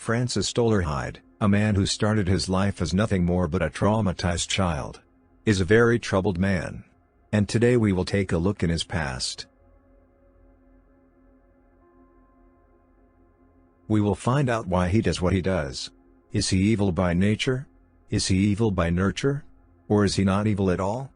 Francis Dolarhyde, a man who started his life as nothing more but a traumatized child, is a very troubled man. And today we will take a look in his past. We will find out why he does what he does. Is he evil by nature? Is he evil by nurture? Or is he not evil at all?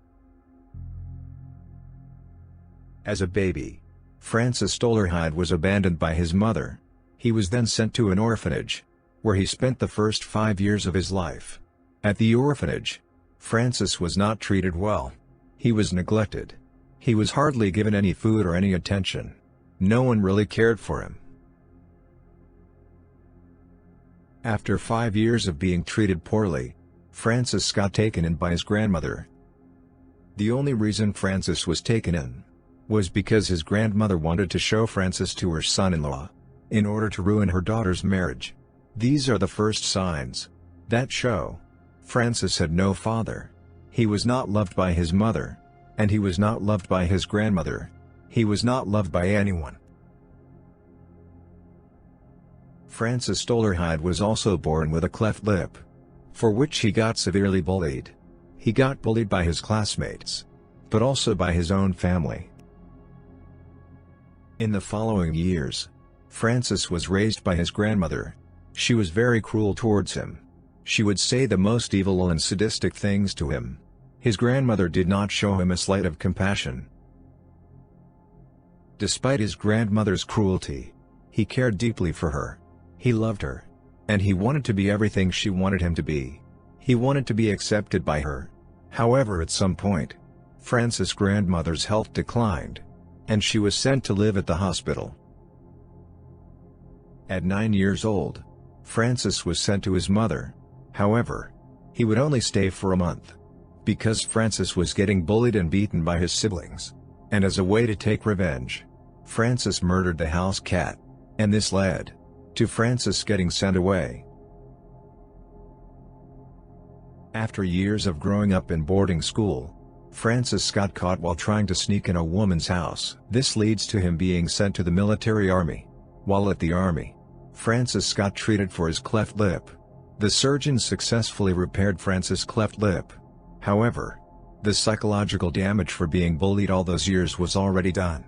As a baby, Francis Dolarhyde was abandoned by his mother. He was then sent to an orphanage, where he spent the first 5 years of his life. At the orphanage, Francis was not treated well. He was neglected. He was hardly given any food or any attention. No one really cared for him. After 5 years of being treated poorly, Francis got taken in by his grandmother. The only reason Francis was taken in was because his grandmother wanted to show Francis to her son-in-law, in order to ruin her daughter's marriage. These are the first signs that show Francis had no father. He was not loved by his mother, and he was not loved by his grandmother. He was not loved by anyone. Francis Dolarhyde was also born with a cleft lip, for which he got severely bullied. He got bullied by his classmates, but also by his own family. In the following years, Francis was raised by his grandmother. She was very cruel towards him. She would say the most evil and sadistic things to him. His grandmother did not show him a slight of compassion. Despite his grandmother's cruelty, he cared deeply for her. He loved her, and he wanted to be everything she wanted him to be. He wanted to be accepted by her. However, at some point, Francis' grandmother's health declined, and she was sent to live at the hospital. At 9 years old, Francis was sent to his mother. However, he would only stay for a month, because Francis was getting bullied and beaten by his siblings, and as a way to take revenge, Francis murdered the house cat, and this led to Francis getting sent away. After years of growing up in boarding school, Francis got caught while trying to sneak in a woman's house. This leads to him being sent to the military army. While at the army, Francis got treated for his cleft lip. The surgeons successfully repaired Francis' cleft lip. However, the psychological damage for being bullied all those years was already done.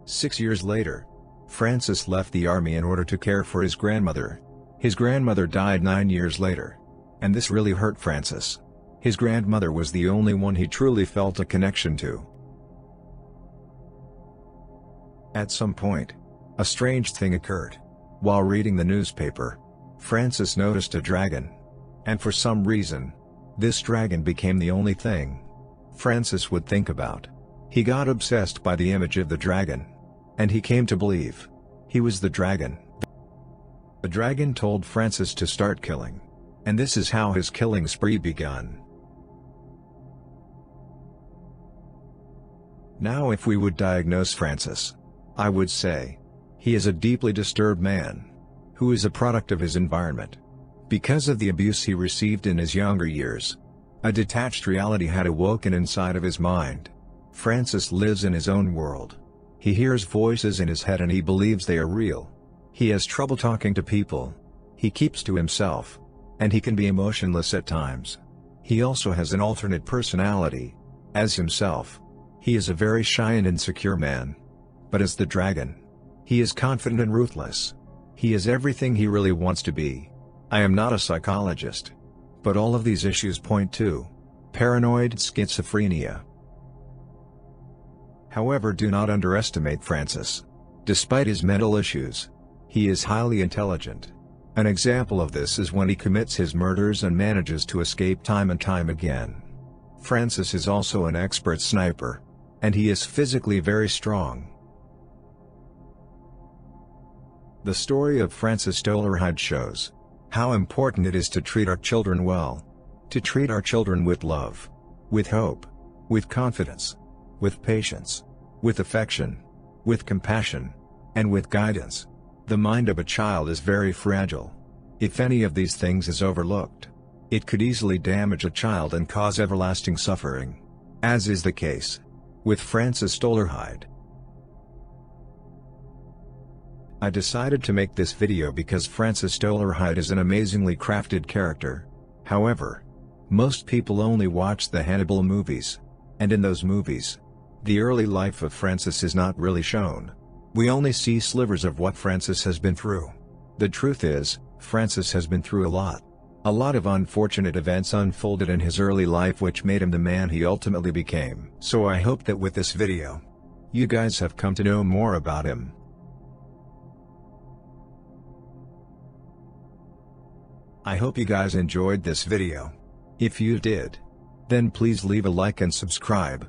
6 years later, Francis left the army in order to care for his grandmother. His grandmother died 9 years later, and this really hurt Francis. His grandmother was the only one he truly felt a connection to. At some point, a strange thing occurred. While reading the newspaper, Francis noticed a dragon. And for some reason, this dragon became the only thing Francis would think about. He got obsessed by the image of the dragon, and he came to believe he was the dragon. The dragon told Francis to start killing, and this is how his killing spree begun. Now, if we would diagnose Francis, I would say he is a deeply disturbed man, who is a product of his environment. Because of the abuse he received in his younger years, a detached reality had awoken inside of his mind. Francis lives in his own world. He hears voices in his head and he believes they are real. He has trouble talking to people. He keeps to himself, and he can be emotionless at times. He also has an alternate personality. As himself, he is a very shy and insecure man. But as the dragon, he is confident and ruthless. He is everything he really wants to be. I am not a psychologist, but all of these issues point to paranoid schizophrenia. However, do not underestimate Francis. Despite his mental issues, he is highly intelligent. An example of this is when he commits his murders and manages to escape time and time again. Francis is also an expert sniper, and he is physically very strong. The story of Francis Dolarhyde shows how important it is to treat our children well, to treat our children with love, with hope, with confidence, with patience, with affection, with compassion, and with guidance. The mind of a child is very fragile. If any of these things is overlooked, it could easily damage a child and cause everlasting suffering, as is the case with Francis Dolarhyde. I decided to make this video because Francis Dolarhyde is an amazingly crafted character. However, most people only watch the Hannibal movies. And in those movies, the early life of Francis is not really shown. We only see slivers of what Francis has been through. The truth is, Francis has been through a lot. A lot of unfortunate events unfolded in his early life which made him the man he ultimately became. So I hope that with this video, you guys have come to know more about him. I hope you guys enjoyed this video. If you did, then please leave a like and subscribe.